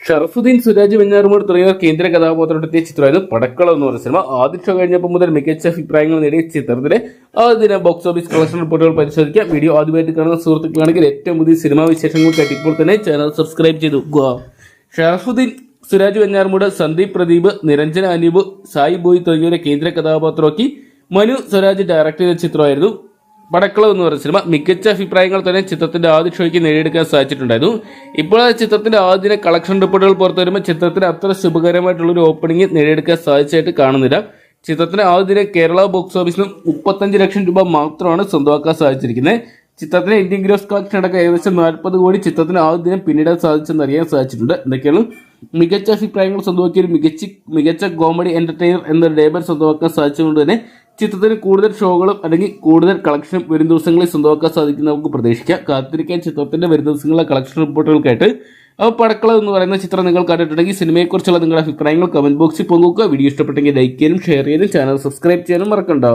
ഷറഫുദ്ദീൻ, സുരാജ് വെഞ്ഞാറമൂട് തുടങ്ങിയവർ കേന്ദ്ര കഥാപാത്രമെത്തിയ ചിത്രമായിരുന്നു പടക്കളം എന്ന് പറയുന്ന സിനിമ. ആദ്യ ഷോ കഴിഞ്ഞപ്പോൾ മുതൽ മികച്ച അഭിപ്രായങ്ങൾ നേടിയ ചിത്രത്തിന്റെ ആദ്യ ബോക്സ് ഓഫീസ് കളക്ഷൻ റിപ്പോർട്ടുകൾ പരിശോധിക്കാം. വീഡിയോ ആദ്യമായിട്ട് കാണുന്ന സുഹൃത്തുക്കളാണെങ്കിൽ ഏറ്റവും പുതിയ സിനിമാ വിശേഷങ്ങൾക്കായിട്ട് ഇപ്പോൾ തന്നെ ചാനൽ സബ്സ്ക്രൈബ് ചെയ്തു. ഷറഫുദ്ദീൻ, സുരാജ് വെഞ്ഞാറമൂട്, സന്ദീപ് പ്രദീപ്, നിരഞ്ജന അനൂപ്, സായി ബോയ് തുടങ്ങിയവരെ കേന്ദ്ര കഥാപാത്രമാക്കി മനു സ്വരാജ് ഡയറക്ട് ചെയ്ത ചിത്രമായിരുന്നു പടക്കളം എന്ന് പറയുന്ന സിനിമ. മികച്ച അഭിപ്രായങ്ങൾ തന്നെ ചിത്രത്തിന്റെ ആദ്യ ഷോയ്ക്ക് നേടിയെടുക്കാൻ സാധിച്ചിട്ടുണ്ടായിരുന്നു. ഇപ്പോൾ ചിത്രത്തിന്റെ ആദ്യ കളക്ഷൻ റിപ്പോർട്ടുകൾ പുറത്തു വരുമ്പോൾ ചിത്രത്തിന് അത്ര ശുഭകരമായിട്ടുള്ളൊരു ഓപ്പണിംഗ് നേടിയെടുക്കാൻ സാധിച്ചായിട്ട് കാണുന്നില്ല. ചിത്രത്തിന്റെ ആദ്യ കേരള ബോക്സ് ഓഫീസിലും 35 ലക്ഷം രൂപ മാത്രമാണ് സ്വന്തമാക്കാൻ സാധിച്ചിരിക്കുന്നത്. ചിത്രത്തിന് ഇന്ത്യൻ ഗ്രോസ് കളക്ഷൻ അടക്കം ഏകദേശം 40 കോടി ചിത്രത്തിന് ആദ്യം പിന്നീട് സാധിച്ചെന്ന് അറിയാൻ സാധിച്ചിട്ടുണ്ട്. എന്തൊക്കെയാണ് മികച്ച അഭിപ്രായങ്ങൾ സ്വന്തമാക്കിയ ഒരു മികച്ച കോമഡി എന്റർടൈനർ എന്ന ലേബൽ സ്വന്തമാക്കാൻ സാധിച്ചുകൊണ്ട് തന്നെ ചിത്രത്തിന് കൂടുതൽ ഷോകളും അല്ലെങ്കിൽ കൂടുതൽ കളക്ഷനും വരും ദിവസങ്ങളിൽ സ്വന്തമാക്കാൻ സാധിക്കുന്ന നമുക്ക് പ്രതീക്ഷിക്കാം. കാത്തിരിക്കാൻ ചിത്രത്തിന്റെ വരും ദിവസങ്ങളിലെ കളക്ഷൻ റിപ്പോർട്ടുകൾക്കായിട്ട്. പടക്കളം എന്ന് പറയുന്ന ചിത്രം നിങ്ങൾ കണ്ടിട്ടുണ്ടെങ്കിൽ സിനിമയെക്കുറിച്ചുള്ള നിങ്ങളുടെ അഭിപ്രായങ്ങൾ കമന്റ് ബോക്സിൽ പങ്കുവെക്കുക. വീഡിയോ ഇഷ്ടപ്പെട്ടെങ്കിൽ ലൈക്ക് ചെയ്യാനും ഷെയർ ചെയ്യാനും ചാനൽ സബ്സ്ക്രൈബ് ചെയ്യാനും മറക്കണ്ട.